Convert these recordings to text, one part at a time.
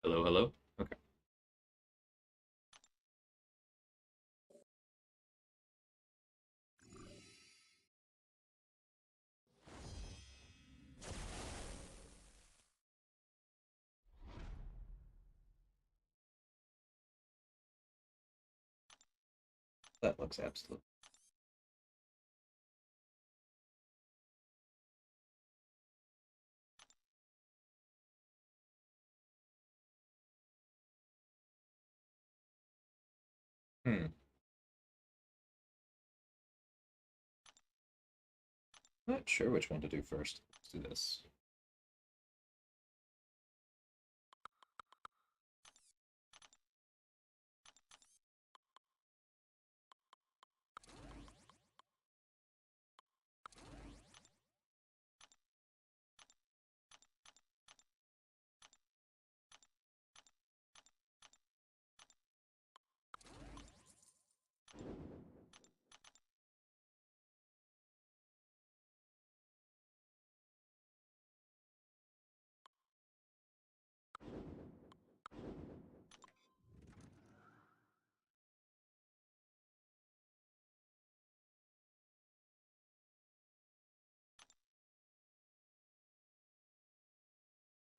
Hello, hello. Okay, that looks absolute. Hmm. Not sure which one to do first. Let's do this.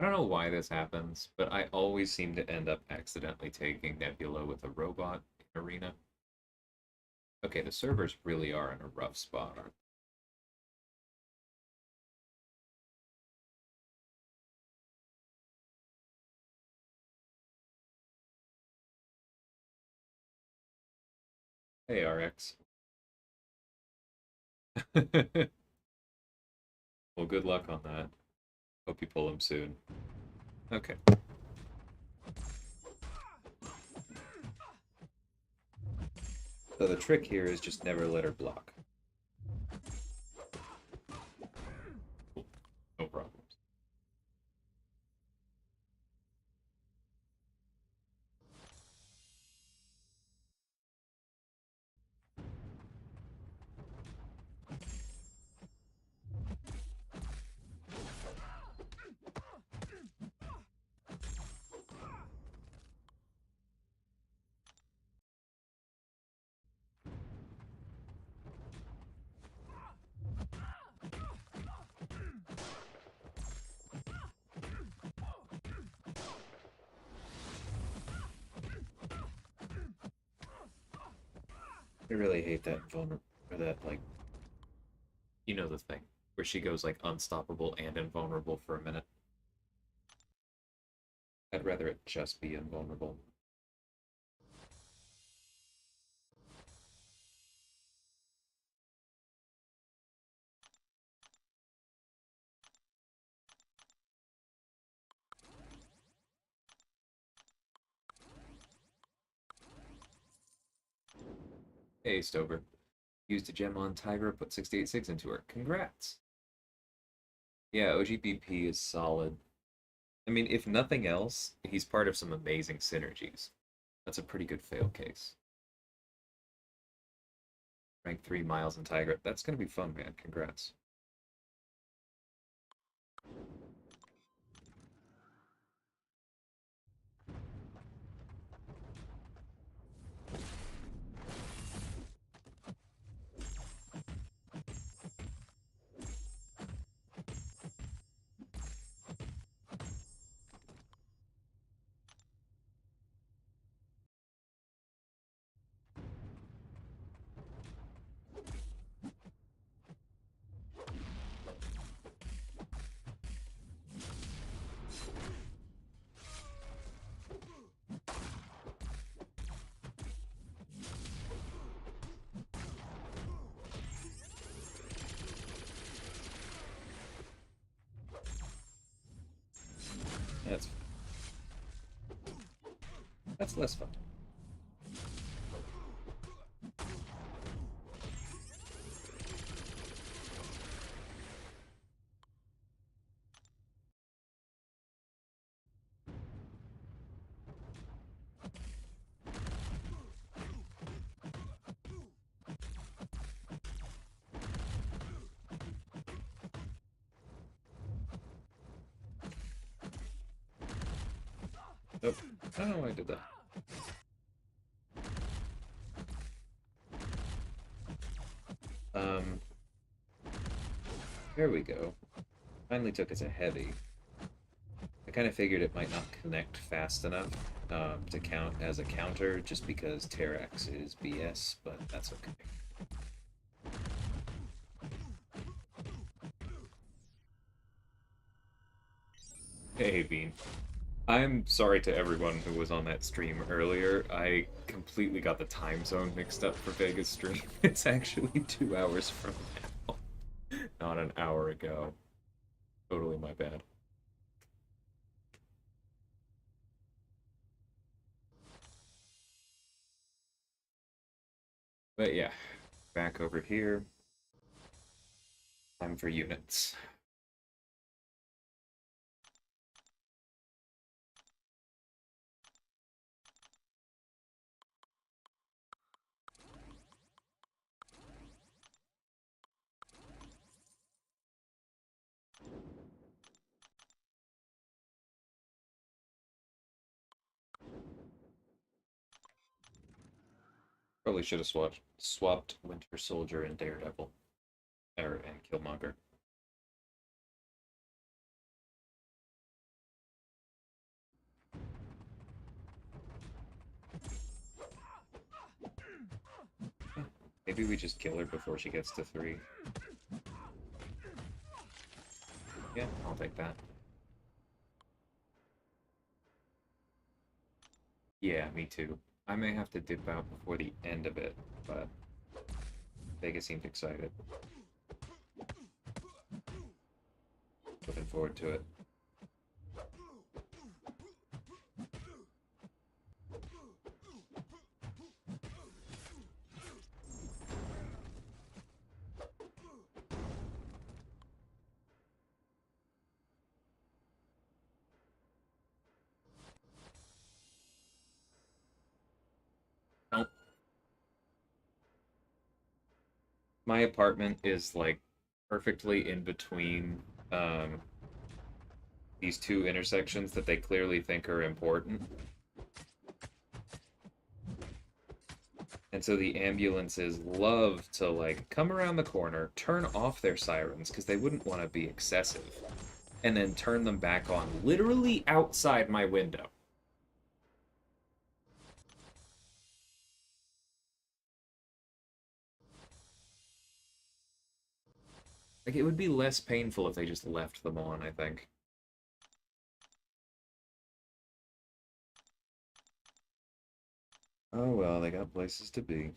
I don't know why this happens, but I always seem to end up accidentally taking Nebula with a robot in Arena. Okay, the servers really are in a rough spot, aren't they? Hey, RX. Well, good luck on that. Hope you pull him soon. Okay. So the trick here is just never let her block. Cool. No problems. I really hate that vulnerable, or that, like, you know the thing, where she goes, like, unstoppable and invulnerable for a minute. I'd rather it just be invulnerable. Hey, Stover. Used a gem on Tigra, put 68.6 into her. Congrats. Yeah, OGBP is solid. I mean, if nothing else, he's part of some amazing synergies. That's a pretty good fail case. Rank 3 Miles and Tigra. That's going to be fun, man. Congrats. That's that's less fun. Nope. Oh, I did that. Um, there we go. Finally took it to heavy. I kind of figured it might not connect fast enough to count as a counter just because Terrax is BS, but that's okay. Hey, Bean. I'm sorry to everyone who was on that stream earlier. I completely got the time zone mixed up for Vega's stream. It's actually 2 hours from now, not an hour ago. Totally my bad. But yeah, back over here. Time for units. Probably should have swapped Winter Soldier and Daredevil, and Killmonger. Maybe we just kill her before she gets to 3. Yeah, I'll take that. Yeah, me too. I may have to dip out before the end of it, but Vega seemed excited. Looking forward to it. Oh, my apartment is like perfectly in between um, these two intersections that they clearly think are important. And so the ambulances love to like come around the corner, turn off their sirens because they wouldn't want to be excessive, and then turn them back on literally outside my window. Like it would be less painful if they just left them on, I think. Oh well, they got places to be.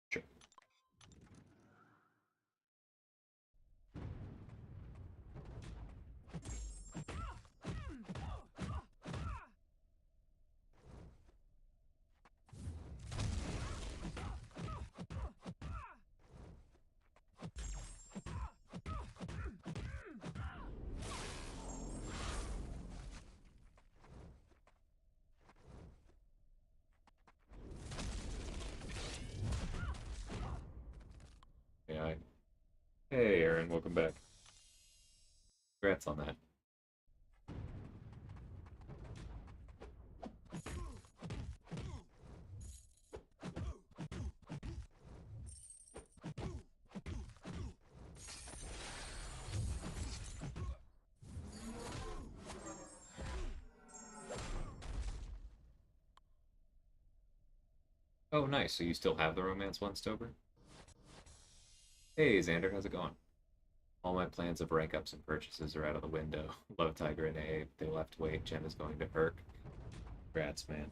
Sure. Yeah. Hey, Aaron, welcome back. Congrats on that. Oh, nice. So you still have the romance one, Stober? Hey, Xander, how's it going? All my plans of rank ups and purchases are out of the window. Love Tiger and A. They will have to wait. Jen is going to Herc. Congrats, man.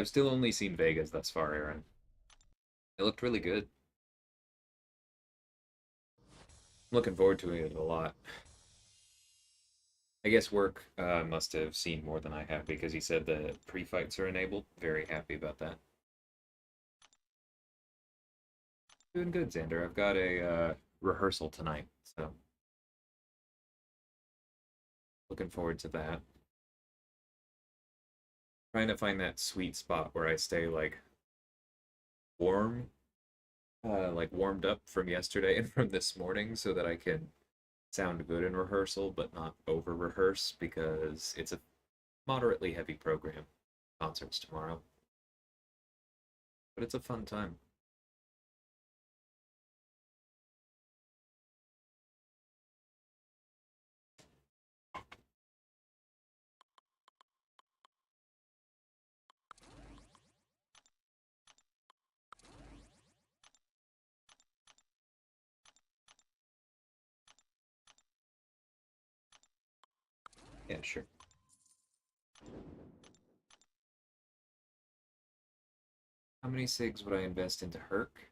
I've still only seen Vegas thus far, Aaron. It looked really good. I'm looking forward to it a lot. I guess work must have seen more than I have because he said the pre-fights are enabled. Very happy about that. Doing good, Xander. I've got a rehearsal tonight, so looking forward to that. Trying to find that sweet spot where I stay warm, like warmed up from yesterday and from this morning, so that I can sound good in rehearsal, but not over rehearse because it's a moderately heavy program. Concerts tomorrow, but it's a fun time. Yeah, sure. How many SIGs would I invest into Herc?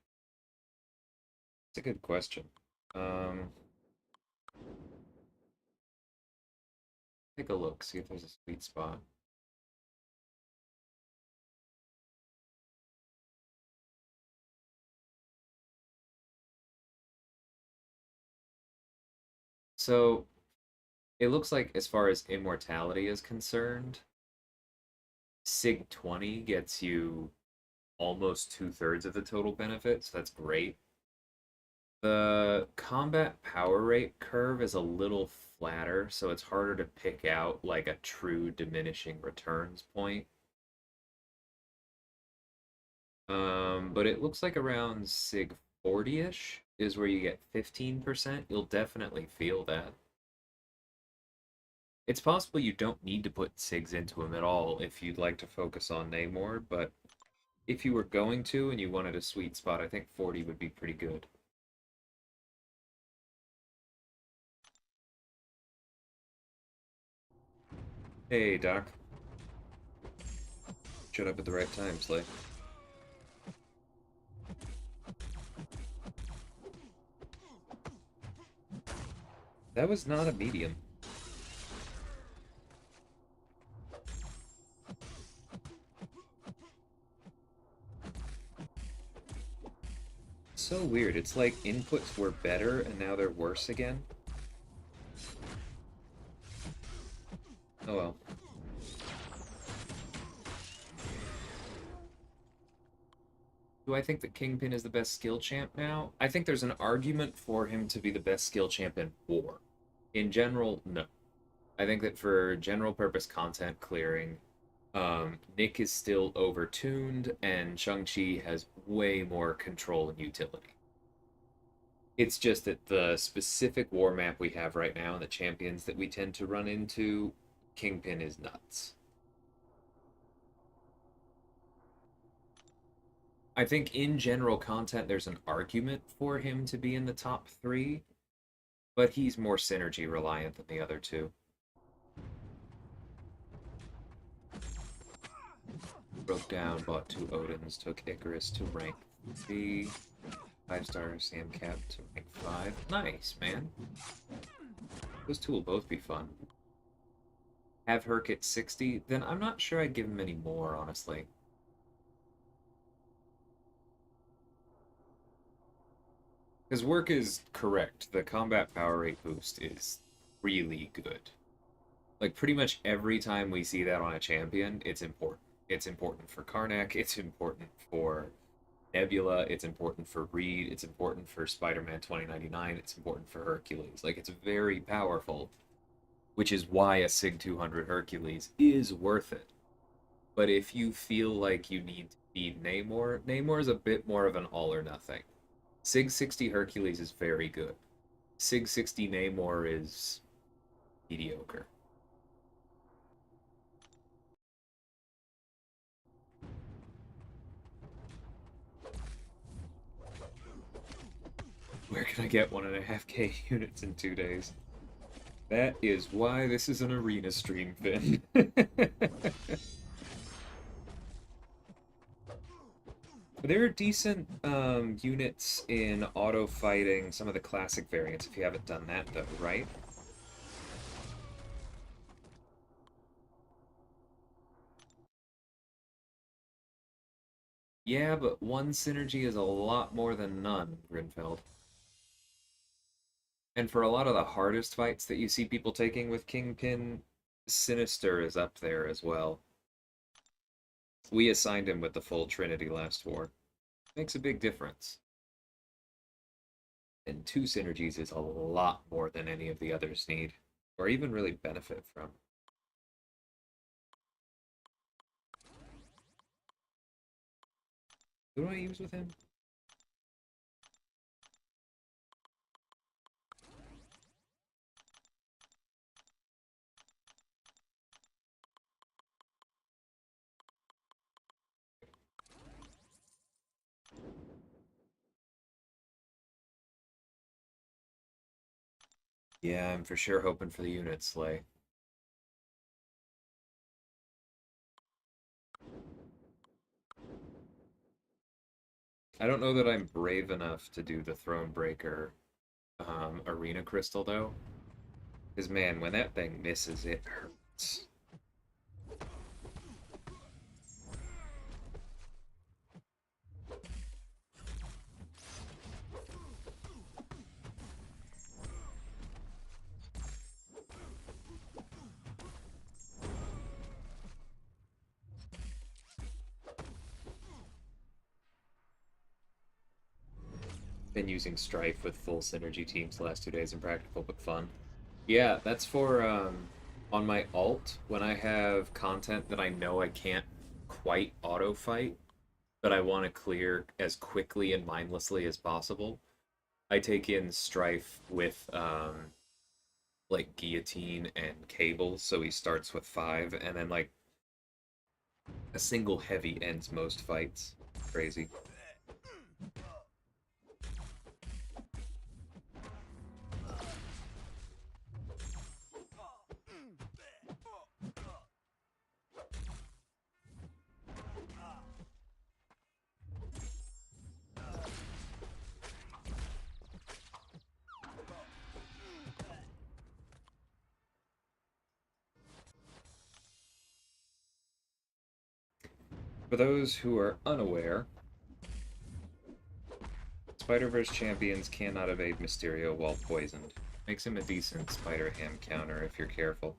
It's a good question. Um, Take a look, see if there's a sweet spot. So it looks like as far as immortality is concerned, SIG 20 gets you almost two-thirds of the total benefit, so that's great. The combat power rate curve is a little flatter, so it's harder to pick out like a true diminishing returns point. But it looks like around SIG 40-ish is where you get 15%. You'll definitely feel that. It's possible you don't need to put SIGs into him at all if you'd like to focus on Namor, but if you were going to and you wanted a sweet spot, I think 40 would be pretty good. Hey, Doc. Showed up at the right time, Slay. That was not a medium. So weird. It's like inputs were better and now they're worse again. Oh well. Do I think that Kingpin is the best skill champ now? I think there's an argument for him to be the best skill champ in war. In general, no. I think that for general purpose content clearing, Nick is still overtuned and Shang-Chi has way more control and utility. It's just that the specific war map we have right now and the champions that we tend to run into, Kingpin is nuts. I think in general content, there's an argument for him to be in the top three, but he's more synergy reliant than the other two. Broke down, bought two Odins, took Icarus to rank 3, 5-star Sam Cap to rank 5. Nice, man. Those two will both be fun. Have Herc at 60, then I'm not sure I'd give him any more, honestly. His work is correct. The combat power rate boost is really good. Like, pretty much every time we see that on a champion, it's important. It's important for Karnak, it's important for Nebula, it's important for Reed, it's important for Spider-Man 2099, it's important for Hercules. Like, it's very powerful, which is why a SIG 200 Hercules is worth it. But if you feel like you need to beat Namor, Namor is a bit more of an all or nothing. SIG 60 Hercules is very good. SIG 60 Namor is mediocre. Where can I get 1.5K units in 2 days? That is why this is an arena stream, Finn. There are decent units in auto fighting some of the classic variants if you haven't done that though, right? Yeah, but one synergy is a lot more than none, Grinfeld. And for a lot of the hardest fights that you see people taking with Kingpin, Sinister is up there as well. We assigned him with the full Trinity last war. Makes a big difference. And two synergies is a lot more than any of the others need, or even really benefit from. Who do I use with him? Yeah, I'm for sure hoping for the unit slay. I don't know that I'm brave enough to do the Thronebreaker Arena Crystal, though. Because, man, when that thing misses, it hurts. Been using Strife with full synergy teams the last 2 days. Impractical but fun. Yeah, that's for on my alt when I have content that I know I can't quite auto fight, but I want to clear as quickly and mindlessly as possible. I take in Strife with like Guillotine and Cable, so he starts with 5, and then like a single heavy ends most fights. Crazy. For those who are unaware, Spider-Verse champions cannot evade Mysterio while poisoned. Makes him a decent Spider-Ham counter if you're careful.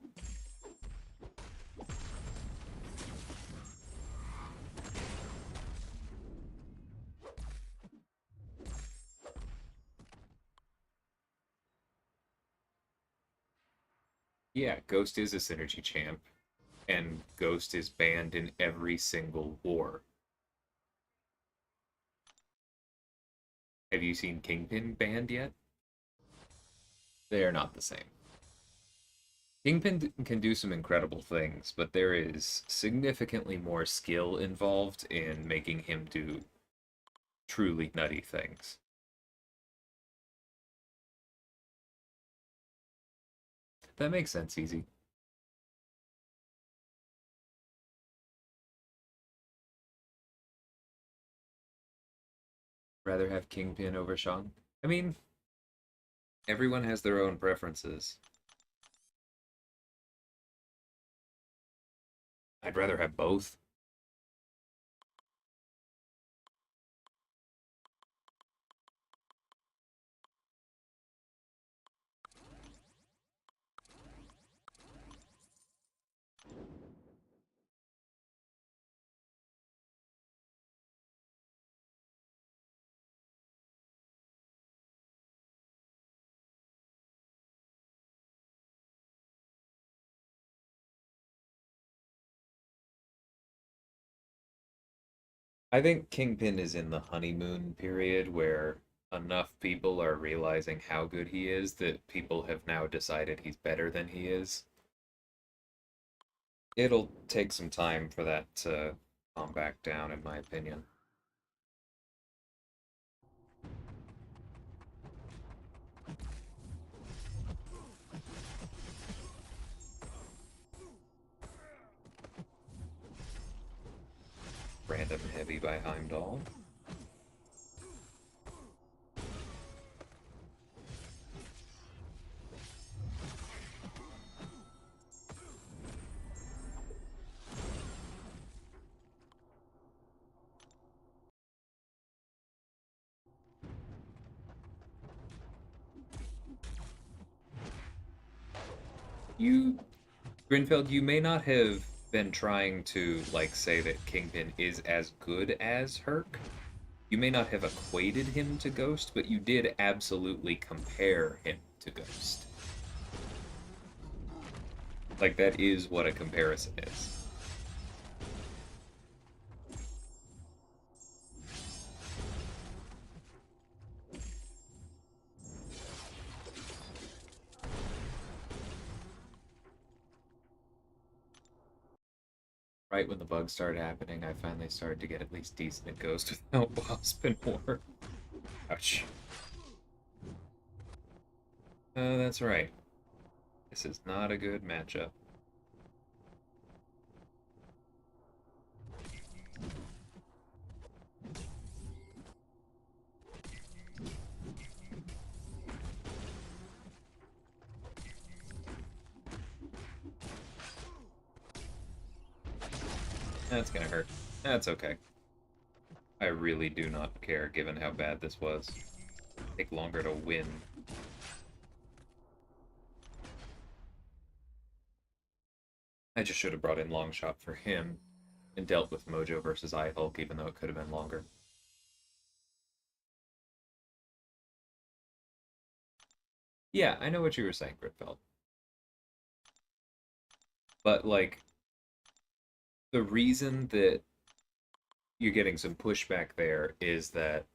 Yeah, Ghost is a synergy champ, and Ghost is banned in every single war. Have you seen Kingpin banned yet? They are not the same. Kingpin can do some incredible things, but there is significantly more skill involved in making him do truly nutty things. That makes sense, Easy. Rather have Kingpin over Shang? I mean, everyone has their own preferences. I'd rather have both. I think Kingpin is in the honeymoon period where enough people are realizing how good he is that people have now decided he's better than he is. It'll take some time for that to calm back down, in my opinion. Random heavy by Heimdall. You, Grinfeld, you may not have been trying to, like, say that Kingpin is as good as Herc. You may not have equated him to Ghost, but you did absolutely compare him to Ghost. Like, that is what a comparison is. Right when the bugs started happening, I finally started to get at least decent at Ghost without Wasp and War. Ouch. That's right. This is not a good matchup. That's gonna hurt. That's okay. I really do not care given how bad this was. Take longer to win. I just should have brought in Longshot for him and dealt with Mojo versus iHulk, even though it could have been longer. Yeah, I know what you were saying, Gritfeld. But, like, the reason that you're getting some pushback there is that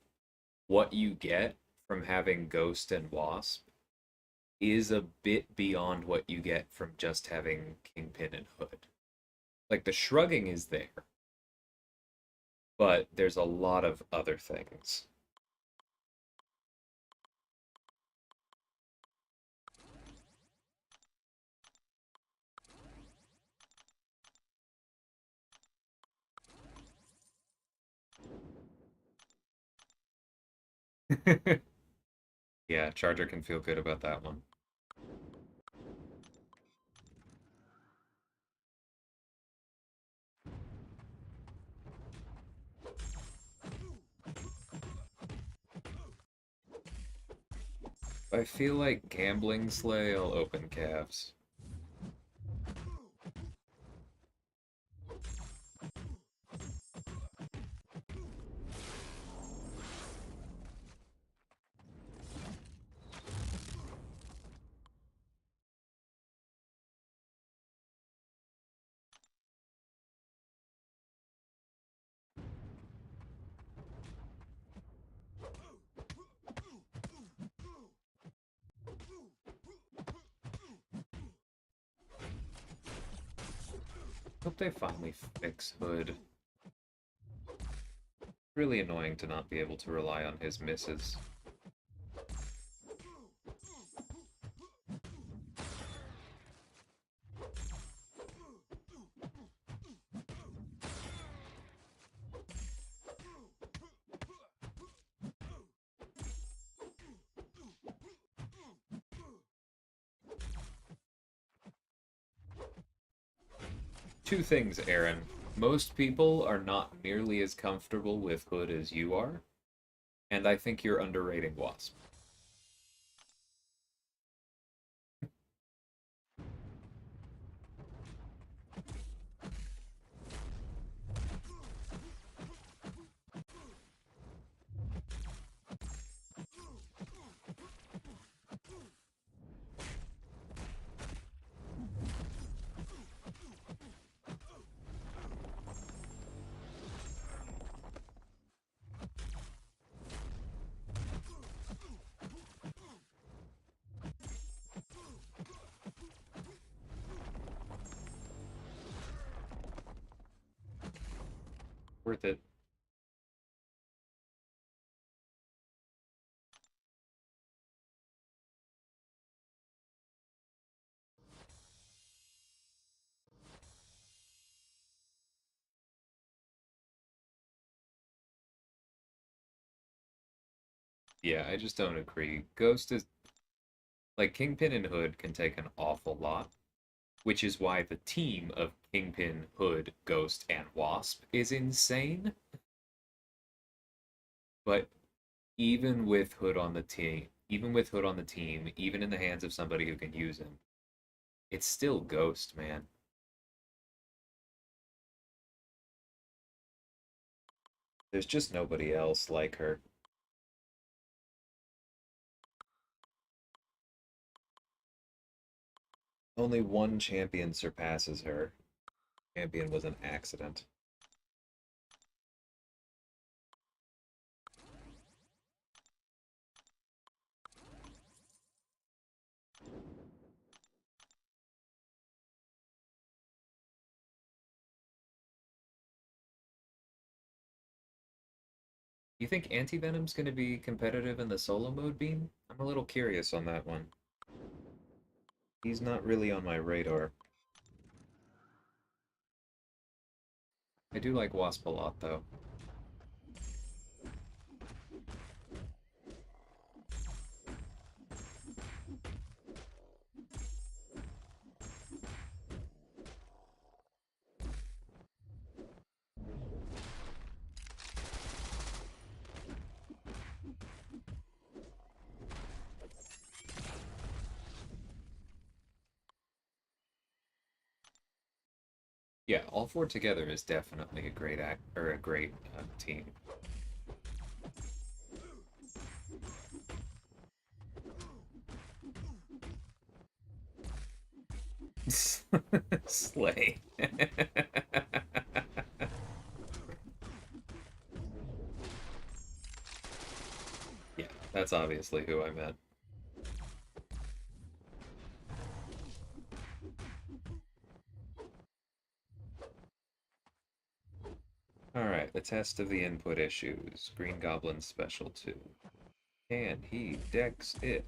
what you get from having Ghost and Wasp is a bit beyond what you get from just having Kingpin and Hood. Like, the shrugging is there, but there's a lot of other things. Yeah, Charger can feel good about that one. I feel like gambling Slay, I'll open calves. Hope they finally fix Hood. Really annoying to not be able to rely on his misses. Two things, Aaron. Most people are not nearly as comfortable with Hood as you are, and I think you're underrating Wasp. Worth it. Yeah, I just don't agree. Ghost is like Kingpin and Hood can take an awful lot, which is why the team of Kingpin, Hood, Ghost, and Wasp is insane. But even with Hood on the team, even in the hands of somebody who can use him, It's still Ghost, man. There's just nobody else like her. Only one champion surpasses her. Champion was an accident. You think Anti-Venom's going to be competitive in the solo mode, Beam? I'm a little curious on that one. He's not really on my radar. I do like Wasp a lot, though. Yeah, all four together is definitely a great act or a great team. Slay. Yeah, that's obviously who I meant. Alright, the test of the input issues. Green Goblin Special 2. Can he dex it?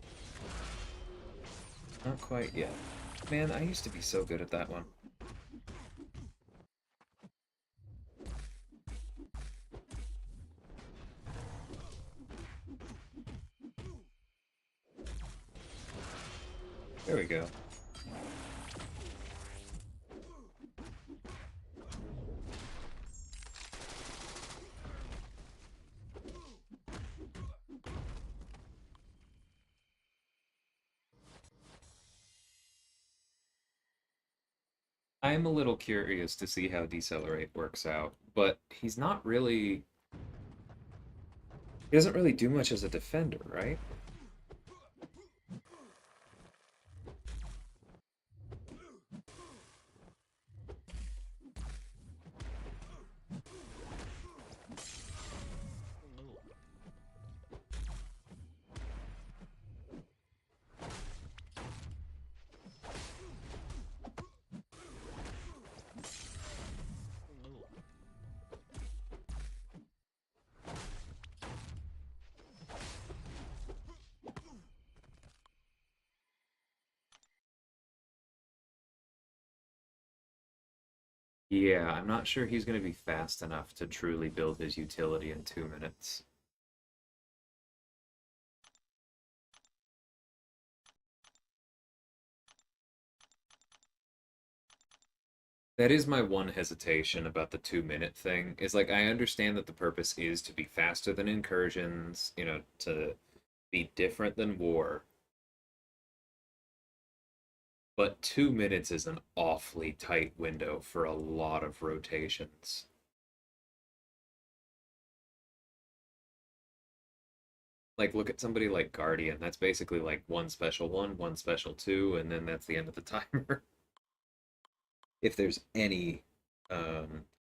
Not quite yet. Man, I used to be so good at that one. There we go. I'm a little curious to see how Decelerate works out, but he's not really... He doesn't really do much as a defender, right? Yeah, I'm not sure he's going to be fast enough to truly build his utility in 2 minutes. That is my one hesitation about the 2 minute thing. Is like I understand that the purpose is to be faster than incursions, to be different than war. But 2 minutes is an awfully tight window for a lot of rotations. Like look at somebody like Guardian. That's basically like one special one, one special two, and then that's the end of the timer. If there's any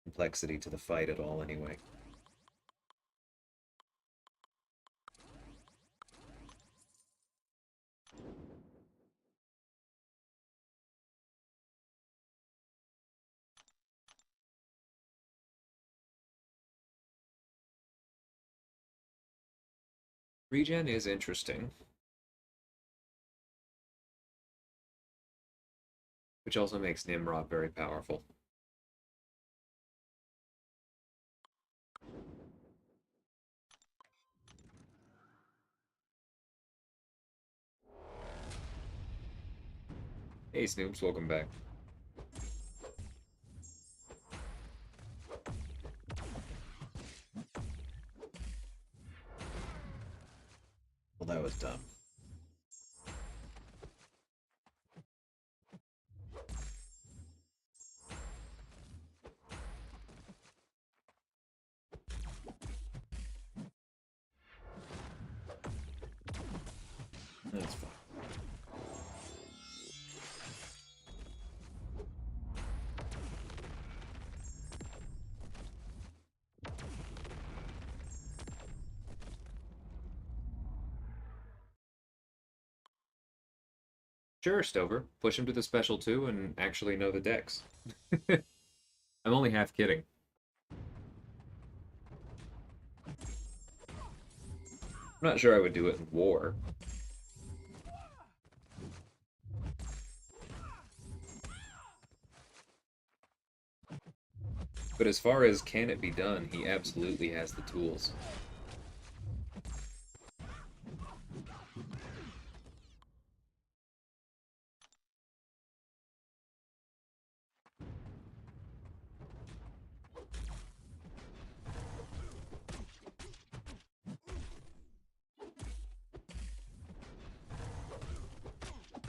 complexity to the fight at all, anyway. Regen is interesting, which also makes Nimrod very powerful. Hey Snoops, welcome back. Well, that was dumb. That's fine. Sure, Stover. Push him to the special too and actually know the decks. I'm only half kidding. I'm not sure I would do it in war. But as far as can it be done, he absolutely has the tools.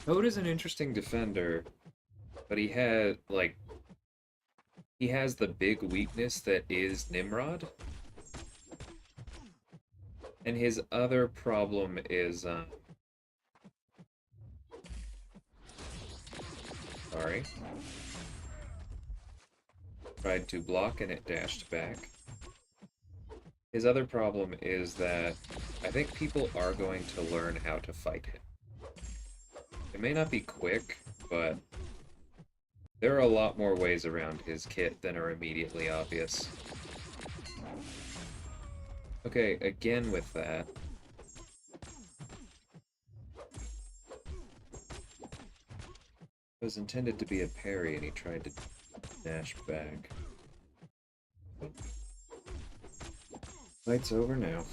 Toad is an interesting defender, but he has the big weakness that is Nimrod. And his other problem is, sorry. Tried to block and it dashed back. His other problem is that I think people are going to learn how to fight him. It may not be quick, but there are a lot more ways around his kit than are immediately obvious. Okay, again with that. It was intended to be a parry and he tried to dash back. Fight's over now.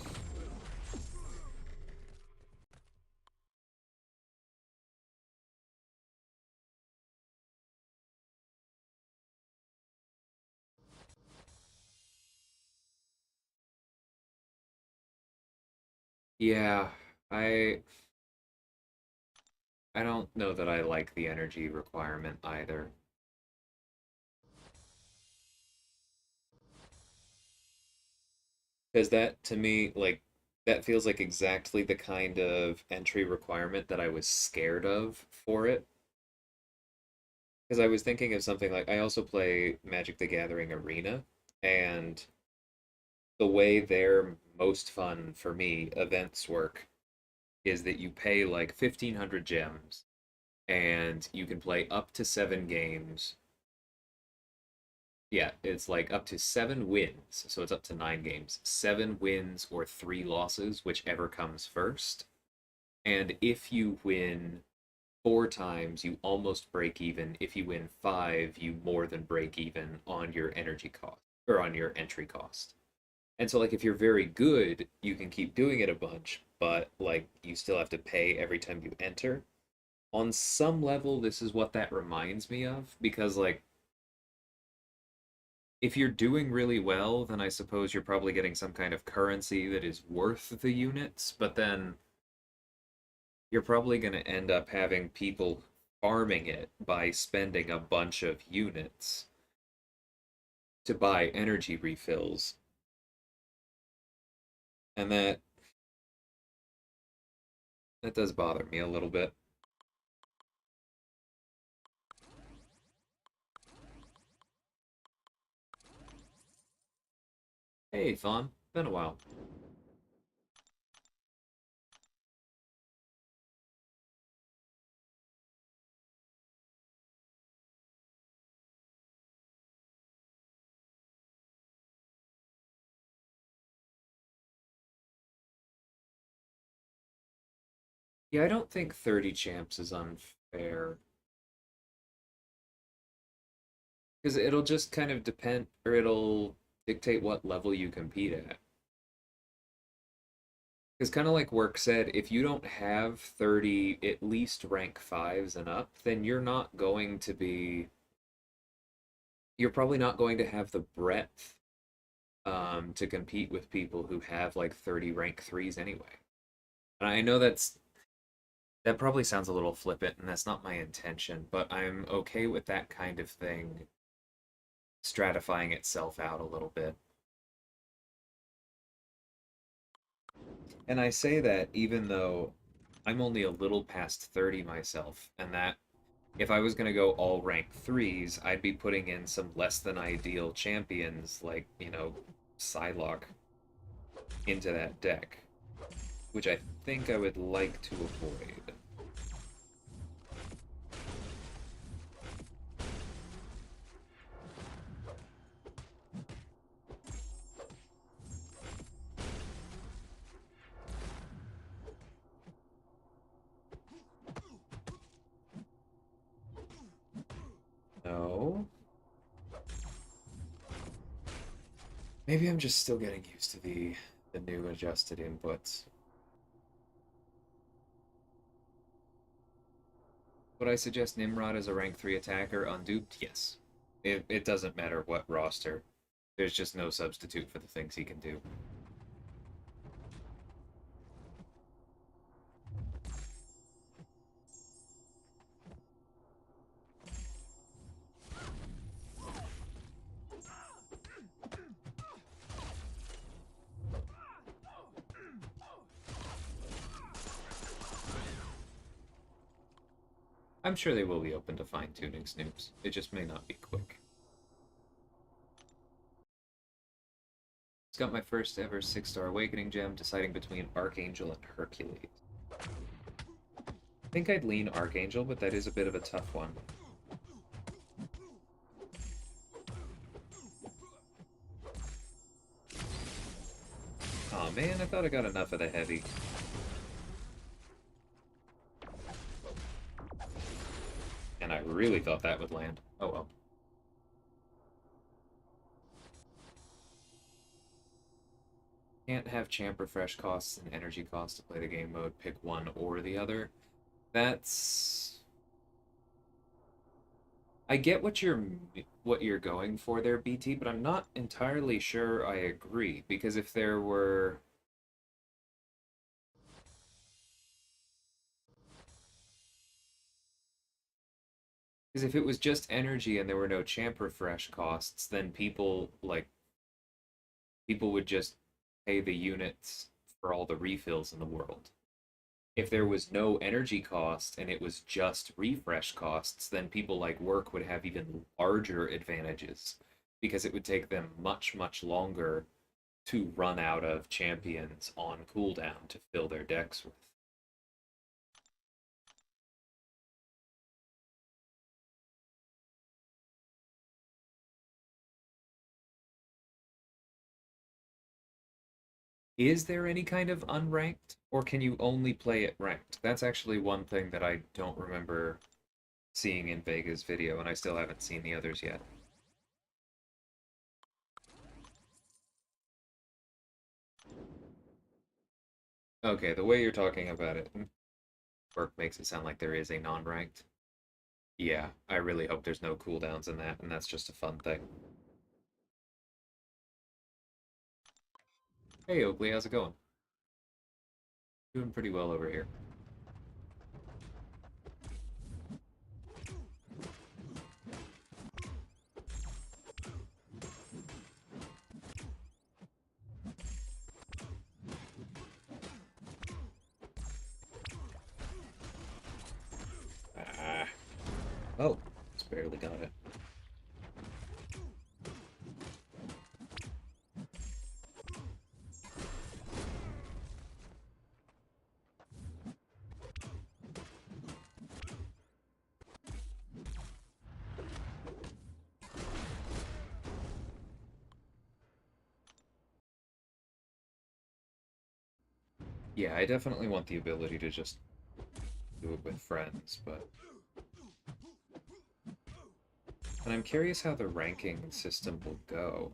Yeah, I I don't know that I like the energy requirement either. Because that, to me, like, that feels like exactly the kind of entry requirement that I was scared of for it. Because I was thinking of something like, I also play Magic the Gathering Arena, and the way their most fun, for me, events work is that you pay like 1,500 gems, and you can play up to 7 games. Yeah, it's like up to 7 wins, so it's up to 9 games. 7 wins or 3 losses, whichever comes first. And if you win 4 times, you almost break even. If you win five, you more than break even on your energy cost or on your entry cost. And so, like, if you're very good, you can keep doing it a bunch, but like, you still have to pay every time you enter. On some level, this is what that reminds me of because, like, if you're doing really well, then I suppose you're probably getting some kind of currency that is worth the units, but then you're probably going to end up having people farming it by spending a bunch of units to buy energy refills. And that does bother me a little bit. Hey, Thon, been a while. Yeah, I don't think 30 champs is unfair because it'll just kind of depend, or it'll dictate what level you compete at. Because kind of like Work said, if you don't have 30 at least rank 5s and up, then you're probably not going to have the breadth to compete with people who have like 30 rank 3s anyway. And I know that probably sounds a little flippant and that's not my intention, but I'm okay with that kind of thing stratifying itself out a little bit. And I say that even though I'm only a little past 30 myself, and that if I was going to go all rank 3s, I'd be putting in some less than ideal champions like, Psylocke into that deck, which I think I would like to avoid. No. Maybe I'm just still getting used to the new adjusted inputs. Would I suggest Nimrod as a rank 3 attacker unduped? Yes. It doesn't matter what roster. There's just no substitute for the things he can do. I'm sure they will be open to fine-tuning Snoops. It just may not be quick. It's got my first ever 6-star Awakening gem, deciding between Archangel and Hercules. I think I'd lean Archangel, but that is a bit of a tough one. Aw, man, I thought I got enough of the heavy. And I really thought that would land. Oh well. Can't have champ refresh costs and energy costs to play the game mode. Pick one or the other. That's... I get what you're going for there, BT, but I'm not entirely sure I agree, because if there were... Because if it was just energy and there were no champ refresh costs, then people would just pay the units for all the refills in the world. If there was no energy cost and it was just refresh costs, then people like work would have even larger advantages because it would take them much, much longer to run out of champions on cooldown to fill their decks with. Is there any kind of unranked, or can you only play it ranked? That's actually one thing that I don't remember seeing in Vega's video, and I still haven't seen the others yet. Okay, the way you're talking about it, work makes it sound like there is a non-ranked. Yeah, I really hope there's no cooldowns in that, and that's just a fun thing. Hey Oakley, how's it going? Doing pretty well over here. Ah. Oh, just barely got it. Yeah, I definitely want the ability to just do it with friends, but... And I'm curious how the ranking system will go.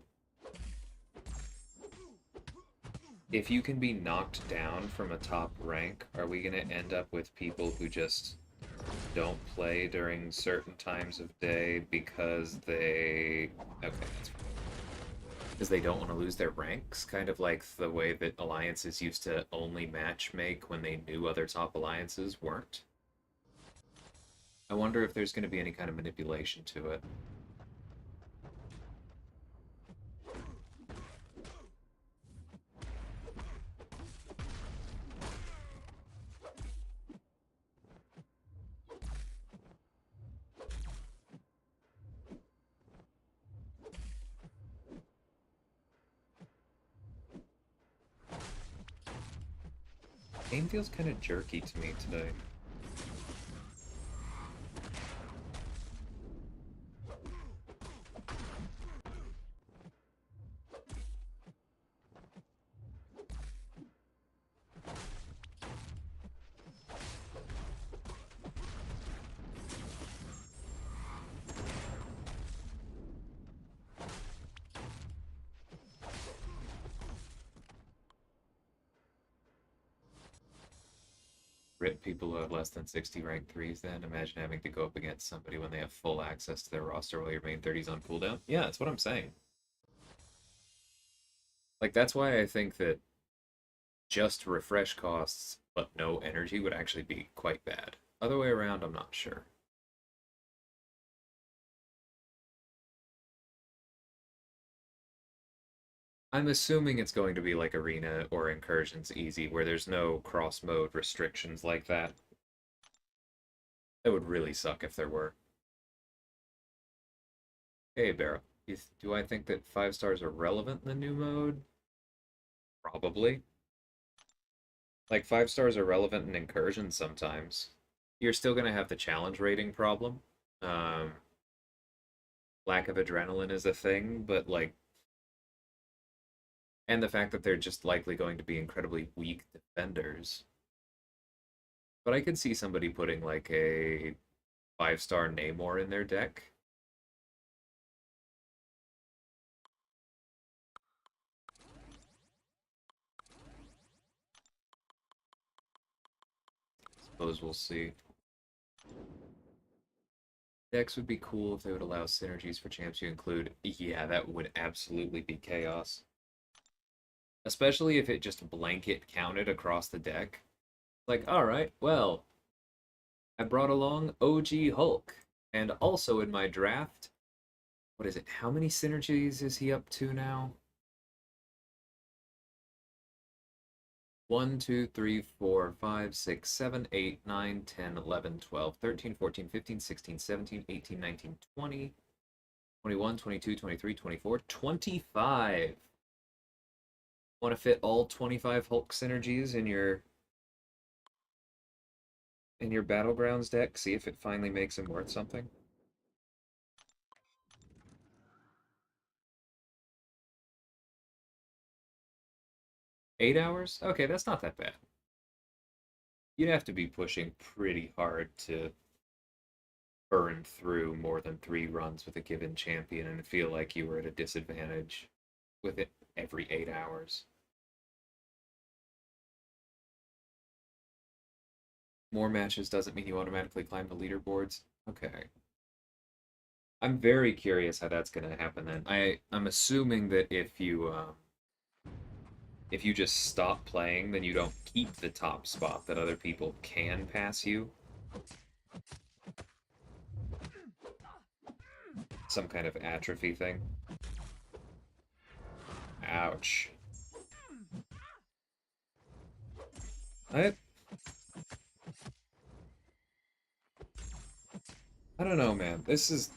If you can be knocked down from a top rank, are we going to end up with people who just don't play during certain times of day because they... Okay, that's fine. Because they don't want to lose their ranks, kind of like the way that alliances used to only match make when they knew other top alliances weren't. I wonder if there's going to be any kind of manipulation to it. Game feels kind of jerky to me today. Rip people who have less than 60 rank 3s then. Imagine having to go up against somebody when they have full access to their roster while your main 30's on cooldown. Yeah, that's what I'm saying. Like, that's why I think that just refresh costs but no energy would actually be quite bad. Other way around, I'm not sure. I'm assuming it's going to be like Arena or Incursions Easy, where there's no cross-mode restrictions like that. That would really suck if there were. Hey, Barrow. Do I think that 5 stars are relevant in the new mode? Probably. Like, 5 stars are relevant in Incursions sometimes. You're still going to have the challenge rating problem. Um, Lack of adrenaline is a thing, but, like, and the fact that they're just likely going to be incredibly weak defenders. But I could see somebody putting, like, a 5-star Namor in their deck. Suppose we'll see. Decks would be cool if they would allow synergies for champs to include. Yeah, that would absolutely be chaos. Especially if it just blanket counted across the deck. Like, alright, well, I brought along OG Hulk. And also in my draft, what is it? How many synergies is he up to now? 1, 2, 3, 4, 5, 6, 7, 8, 9, 10, 11, 12, 13, 14, 15, 16, 17, 18, 19, 20, 21, 22, 23, 24, 25. Want to fit all 25 Hulk synergies in your Battlegrounds deck? See if it finally makes him worth something. Eight hours? Okay, that's not that bad. You'd have to be pushing pretty hard to burn through more than 3 runs with a given champion and feel like you were at a disadvantage with it every 8 hours. More matches doesn't mean you automatically climb the leaderboards. Okay. I'm very curious how that's going to happen then. I'm assuming that if you just stop playing, then you don't keep the top spot, that other people can pass you. Some kind of atrophy thing. Ouch. I I don't know, man. This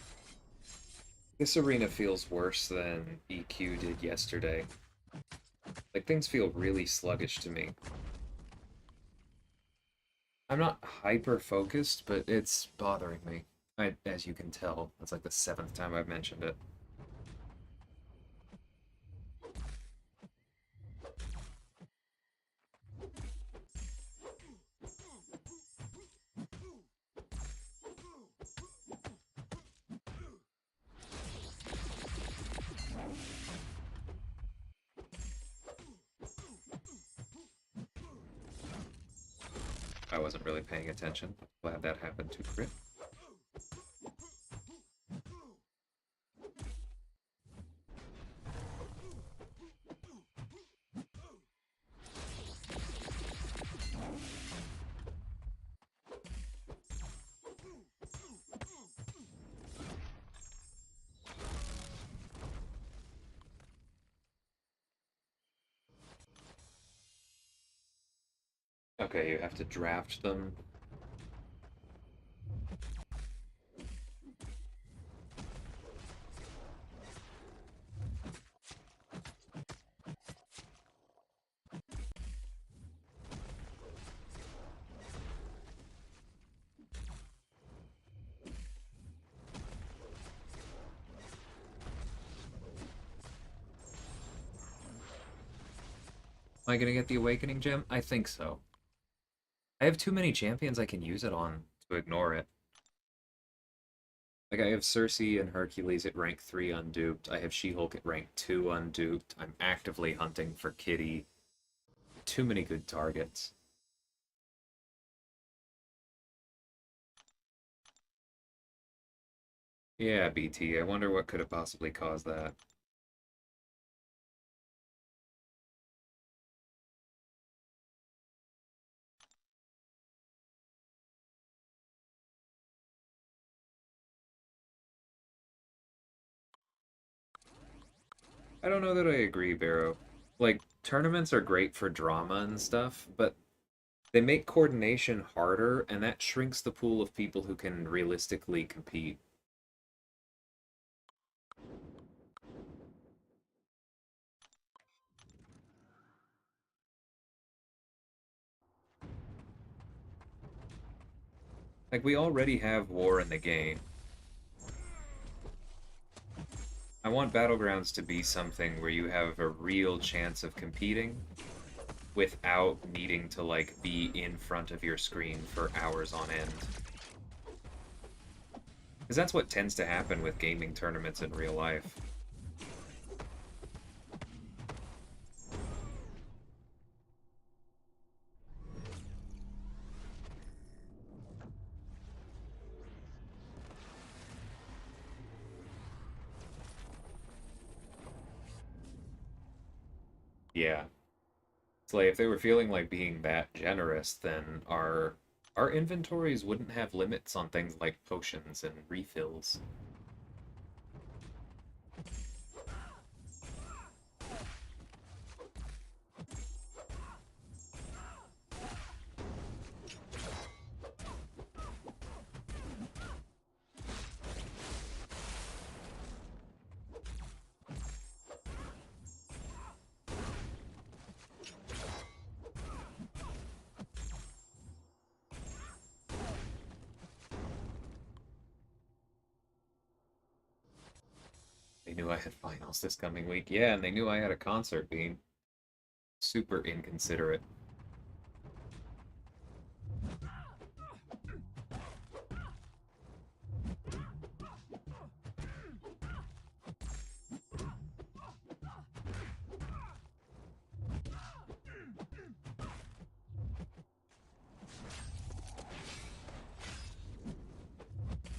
arena feels worse than EQ did yesterday. Like, things feel really sluggish to me. I'm not hyper focused, but it's bothering me. As you can tell, that's like the 7th time I've mentioned it. I wasn't really paying attention. Glad that happened to crit. Okay, you have to draft them. Am I gonna get the Awakening Gem? I think so. I have too many champions I can use it on to ignore it. Like, I have Cersei and Hercules at rank 3 unduped. I have She-Hulk at rank 2 unduped. I'm actively hunting for Kitty. Too many good targets. Yeah, BT. I wonder what could have possibly caused that. I don't know that I agree, Barrow. Like, tournaments are great for drama and stuff, but they make coordination harder, and that shrinks the pool of people who can realistically compete. Like, we already have war in the game. I want Battlegrounds to be something where you have a real chance of competing without needing to, like, be in front of your screen for hours on end. Because that's what tends to happen with gaming tournaments in real life. Yeah. It's like if they were feeling like being that generous, then our inventories wouldn't have limits on things like potions and refills. They knew I had finals this coming week. Yeah, and they knew I had a concert being super inconsiderate.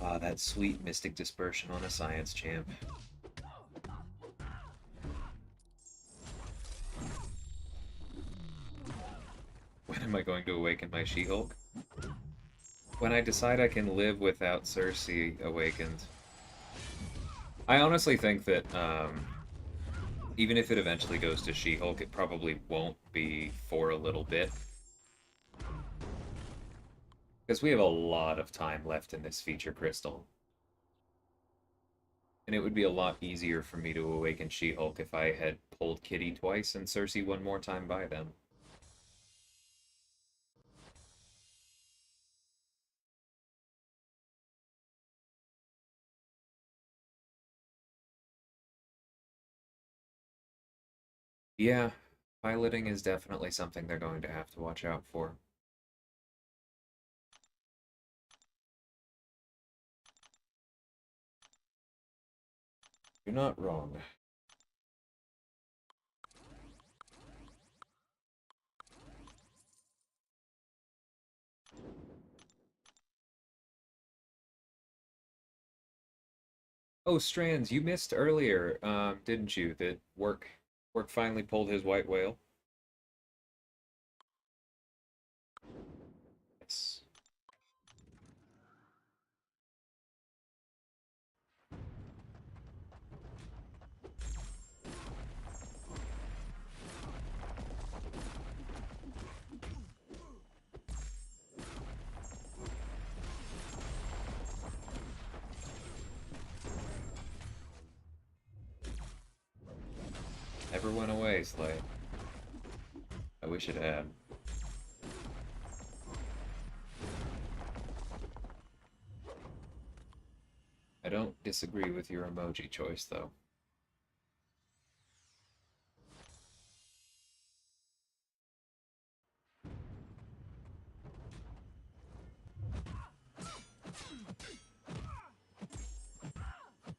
Ah, that sweet Mystic Dispersion on a Science Champ. When am I going to awaken my She-Hulk? When I decide I can live without Cersei awakened. I honestly think that even if it eventually goes to She-Hulk, it probably won't be for a little bit. Because we have a lot of time left in this feature crystal. And it would be a lot easier for me to awaken She-Hulk if I had pulled Kitty twice and Cersei one more time by them. Yeah, piloting is definitely something they're going to have to watch out for. You're not wrong. Oh, Strands, you missed earlier, didn't you? That work finally pulled his white whale. Yes. Never went away, Slay. I wish it had. I don't disagree with your emoji choice, though.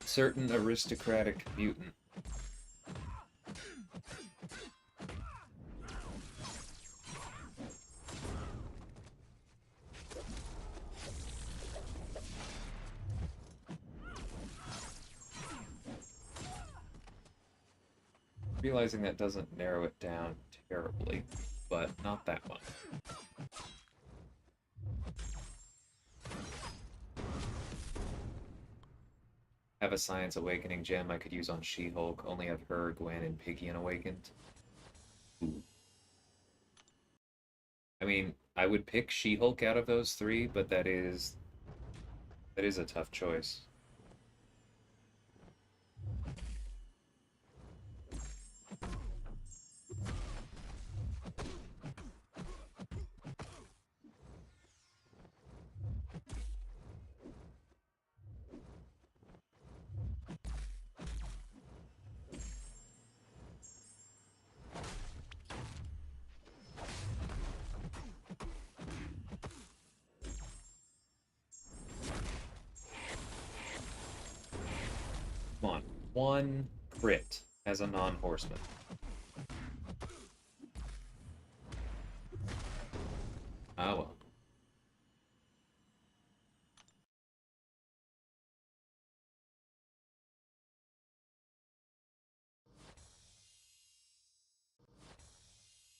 certain aristocratic mutant. Realizing that doesn't narrow it down terribly, but not that much. Have a Science Awakening gem I could use on She-Hulk, only have her, Gwen, and Piggy unawakened. Ooh. I mean, I would pick She-Hulk out of those three, but that is a tough choice. Come on, one crit as a non-horseman. Ah well.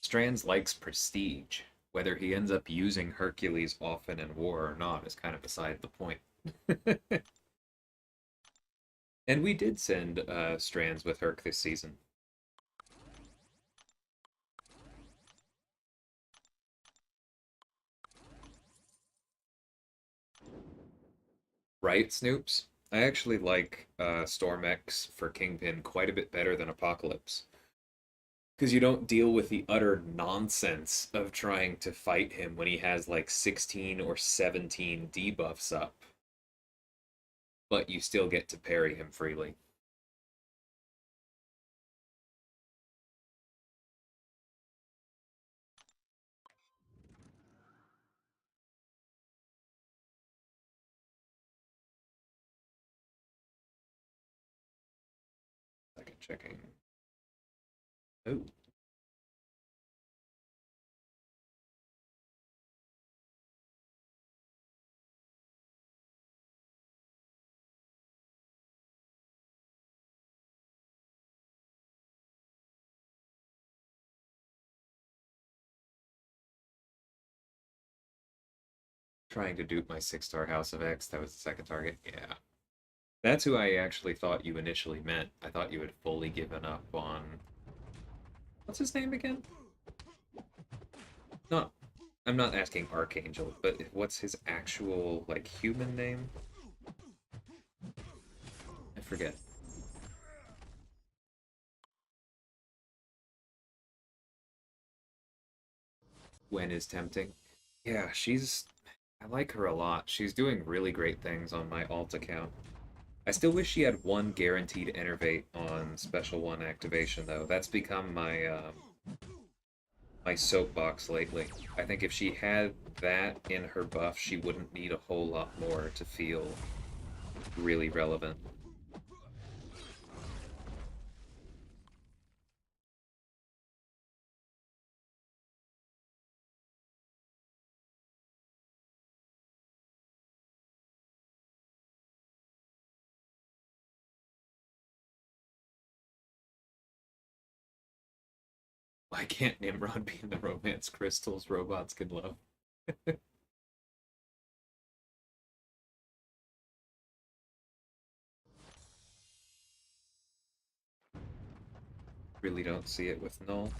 Strands likes prestige. Whether he ends up using Hercules often in war or not is kind of beside the point. And we did send Strands with Herc this season. Right, Snoops? I actually like Storm-X for Kingpin quite a bit better than Apocalypse. Because you don't deal with the utter nonsense of trying to fight him when he has like 16 or 17 debuffs up, but you still get to parry him freely. Second checking. Oh, trying to dupe my 6-star House of X. That was the second target. Yeah. That's who I actually thought you initially meant. I thought you had fully given up on. What's his name again? Not. I'm not asking Archangel, but what's his actual, like, human name? I forget. Gwen is tempting. Yeah, she's. I like her a lot. She's doing really great things on my alt account. I still wish she had one guaranteed innervate on Special 1 activation, though. That's become my soapbox lately. I think if she had that in her buff, she wouldn't need a whole lot more to feel really relevant. Why can't Nimrod be in the romance crystals robots can love? Really don't see it with Null.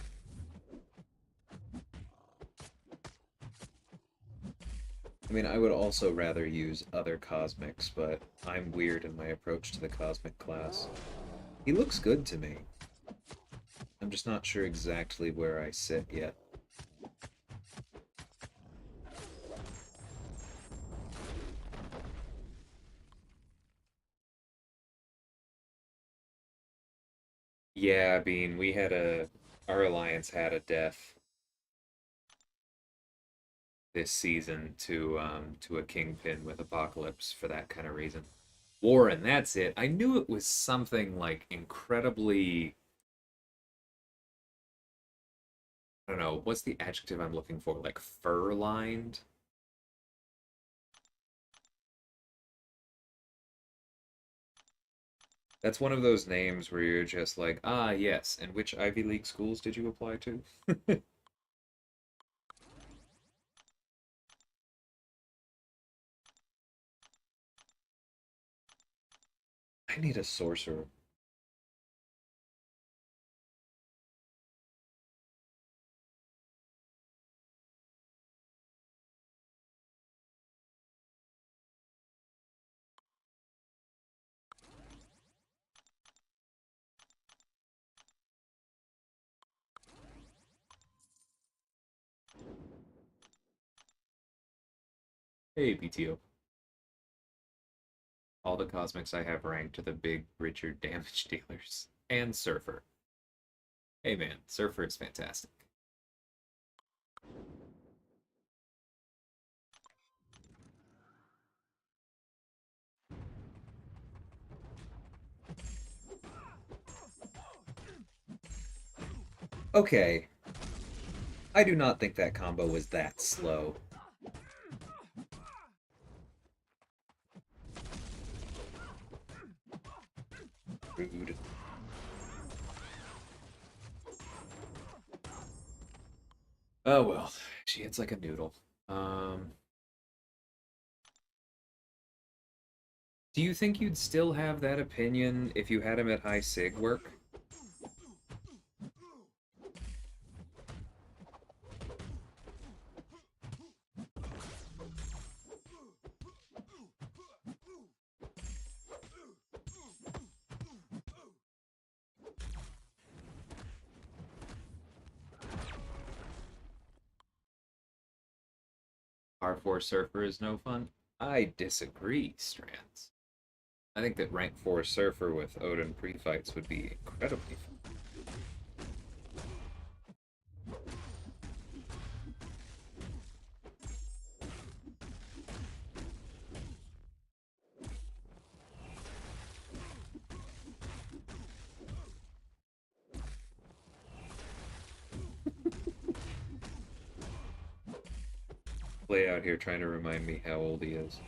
I mean, I would also rather use other Cosmics, but I'm weird in my approach to the Cosmic class. He looks good to me. I'm just not sure exactly where I sit yet. Yeah, Bean, our alliance had a death this season to a Kingpin with Apocalypse for that kind of reason. Warren, that's it. I knew it was something like incredibly, I don't know, what's the adjective I'm looking for? Like fur-lined? That's one of those names where you're just like, ah, yes. And which Ivy League schools did you apply to? I need a sorcerer. Hey, BTO. All the cosmics I have ranked are the big Richard damage dealers. And Surfer. Hey man, Surfer is fantastic. Okay, I do not think that combo was that slow. Rude. Oh well, she hits like a noodle. Um, do you think you'd still have that opinion if you had him at high sig work? R4 Surfer is no fun? I disagree, Strands. I think that rank 4 Surfer with Odin pre-fights would be incredibly fun. Play out here trying to remind me how old he is.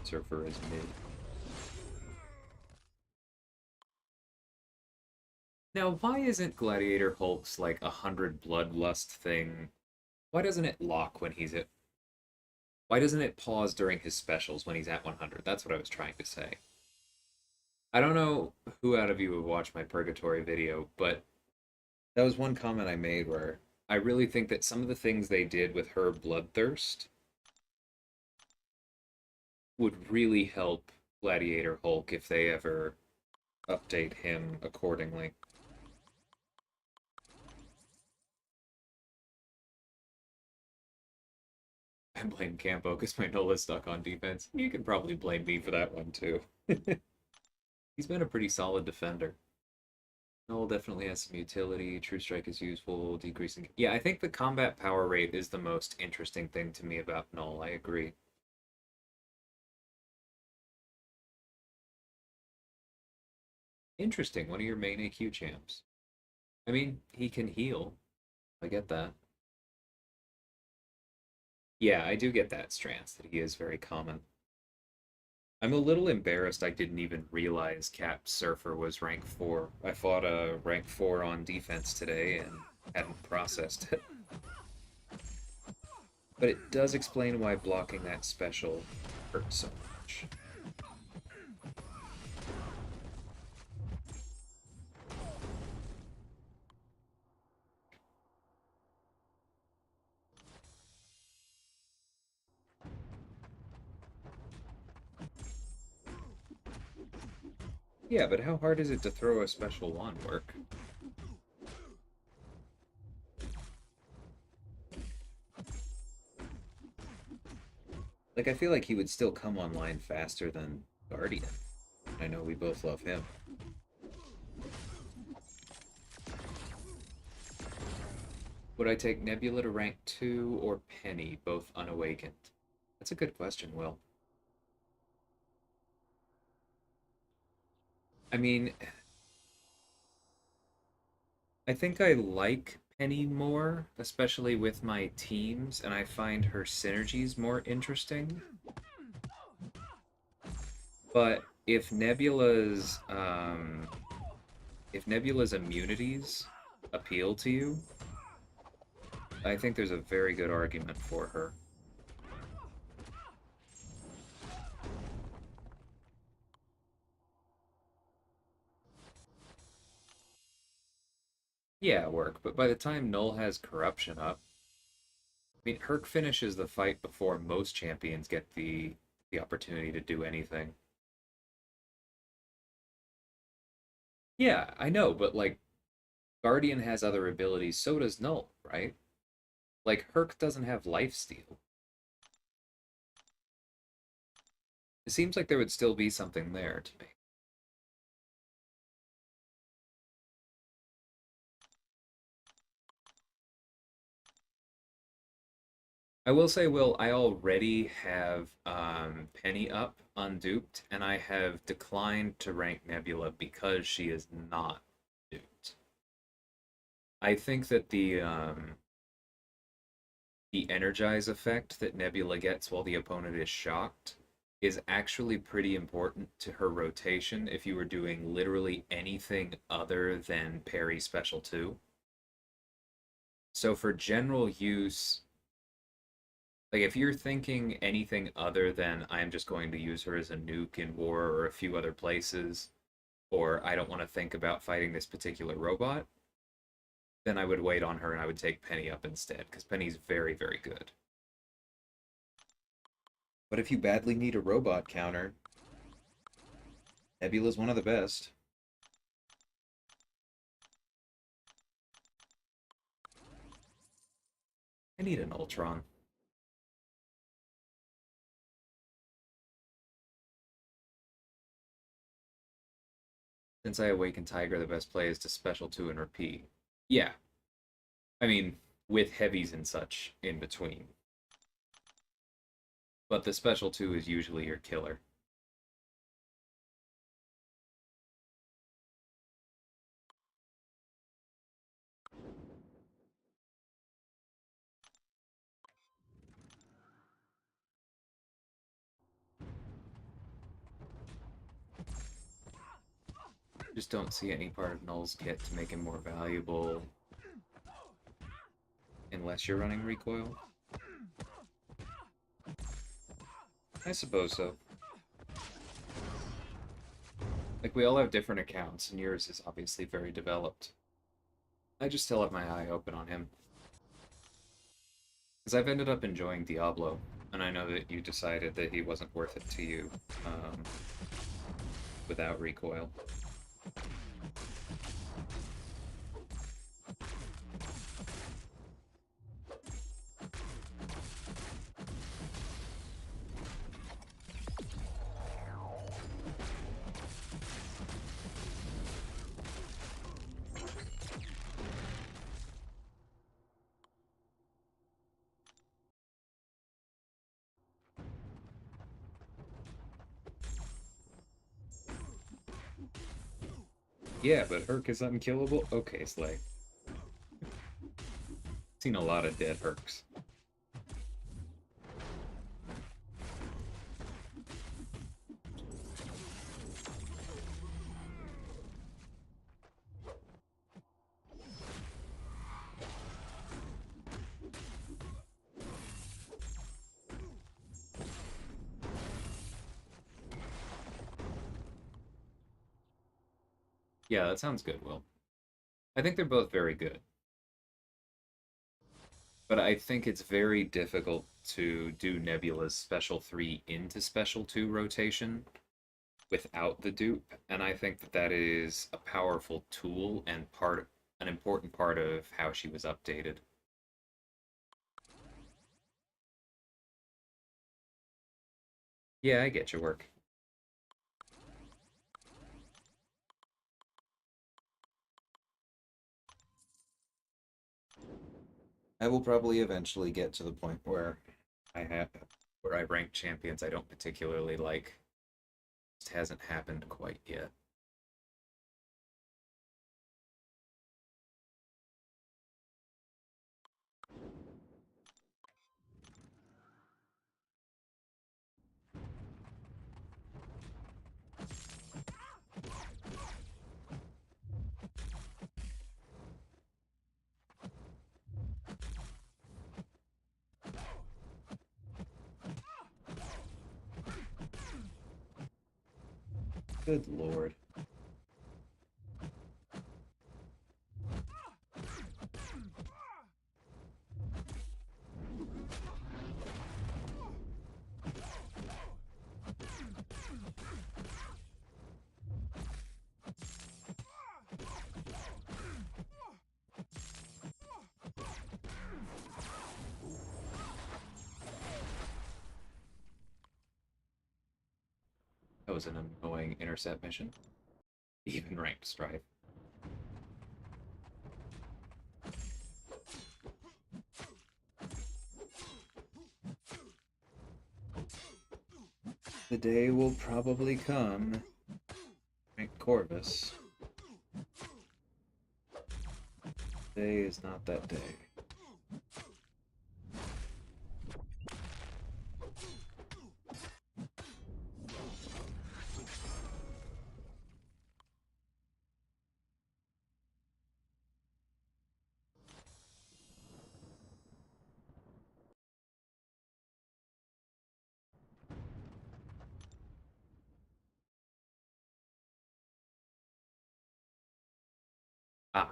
Surfer is mid. Now, why isn't Gladiator Hulk's like 100 bloodlust thing? Why doesn't it lock when he's at? Why doesn't it pause during his specials when he's at 100? That's what I was trying to say. I don't know who out of you have watched my Purgatory video, but that was one comment I made where I really think that some of the things they did with her Bloodthirst would really help Gladiator Hulk if they ever update him accordingly. I blame Campo because my Nola's stuck on defense. You can probably blame me for that one too. He's been a pretty solid defender. Null definitely has some utility. True Strike is useful, decreasing. Yeah, I think the combat power rate is the most interesting thing to me about Null. I agree. Interesting. One of your main AQ champs. I mean, he can heal. I get that. Yeah, I do get that, Strance, that he is very common. I'm a little embarrassed I didn't even realize Cap Surfer was rank 4. I fought a rank 4 on defense today and hadn't processed it. But it does explain why blocking that special hurt so much. Yeah, but how hard is it to throw a special wand work? Like, I feel like he would still come online faster than Guardian. I know we both love him. Would I take Nebula to rank 2 or Penny, both unawakened? That's a good question, Will. I mean, I think I like Penny more, especially with my teams, and I find her synergies more interesting. But if Nebula's immunities appeal to you, I think there's a very good argument for her. Yeah, work, but by the time Null has corruption up, I mean Herc finishes the fight before most champions get the opportunity to do anything. Yeah, I know, but like Guardian has other abilities, so does Null, right? Like Herc doesn't have lifesteal. It seems like there would still be something there to me. I will say, Will, I already have Penny up unduped, and I have declined to rank Nebula because she is not duped. I think that the energize effect that Nebula gets while the opponent is shocked is actually pretty important to her rotation if you were doing literally anything other than parry special 2. So for general use, like if you're thinking anything other than I'm just going to use her as a nuke in war or a few other places, or I don't want to think about fighting this particular robot, then I would wait on her and I would take Penny up instead, because Penny's very, very good. But if you badly need a robot counter, Nebula's one of the best. I need an Ultron. Since I awaken Tiger, the best play is to special 2 and repeat. Yeah, I mean, with heavies and such in between. But the special 2 is usually your killer. Just don't see any part of Null's kit to make him more valuable unless you're running recoil. I suppose so. Like, we all have different accounts, and yours is obviously very developed. I just still have my eye open on him. Because I've ended up enjoying Diablo, and I know that you decided that he wasn't worth it to you without recoil. Yeah, but Herc is unkillable? Okay, Slay. Seen a lot of dead Hercs. Yeah, that sounds good, Will. I think they're both very good. But I think it's very difficult to do Nebula's Special 3 into Special 2 rotation without the dupe, and I think that that is a powerful tool and an important part of how she was updated. Yeah, I get your work. I will probably eventually get to the point where I have where I rank champions I don't particularly like. It hasn't happened quite yet. Good lord. That was an annoying intercept mission. Even ranked strife. The day will probably come. Rank Corvus. Day is not that day. Ah.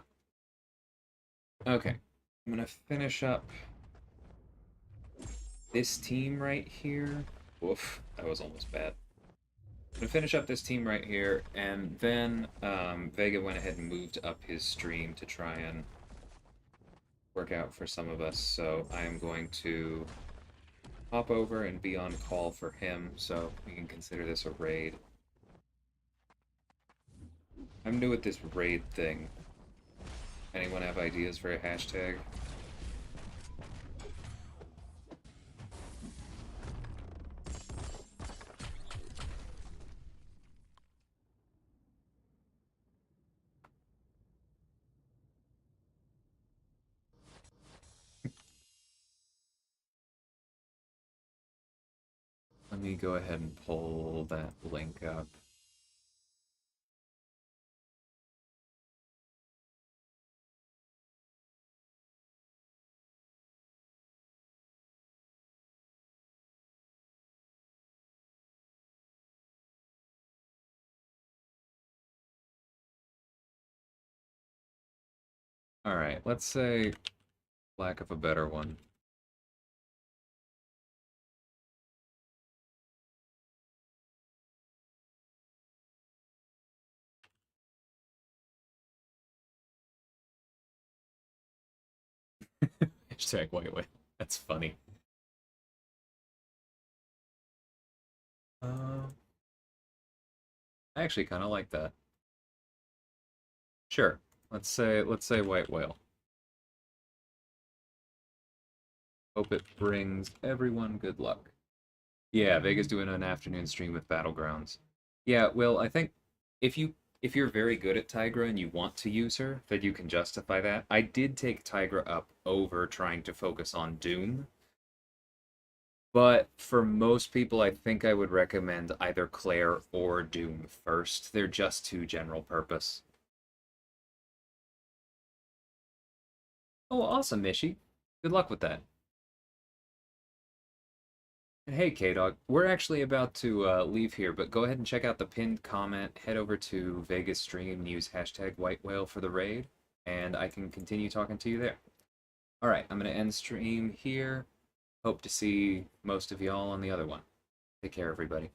Okay. I'm gonna finish up this team right here. Oof, that was almost bad. I'm gonna finish up this team right here, and then Vega went ahead and moved up his stream to try and work out for some of us. So I'm going to hop over and be on call for him, so we can consider this a raid. I'm new at this raid thing. Anyone have ideas for a hashtag? Let me go ahead and pull that link up. Alright, let's say, lack of a better one. Hashtag white way. That's funny. I actually kind of like that. Sure. Let's say white whale. Hope it brings everyone good luck. Yeah, Vega's doing an afternoon stream with Battlegrounds. Yeah, well, I think if you if you're very good at Tigra and you want to use her, then you can justify that. I did take Tigra up over trying to focus on Doom. But for most people, I think I would recommend either Claire or Doom first. They're just too general purpose. Oh, awesome, Mishi. Good luck with that. And hey, K-Dog, we're actually about to leave here, but go ahead and check out the pinned comment, head over to Vegas stream, use hashtag White Whale for the raid, and I can continue talking to you there. Alright, I'm going to end stream here. Hope to see most of y'all on the other one. Take care, everybody.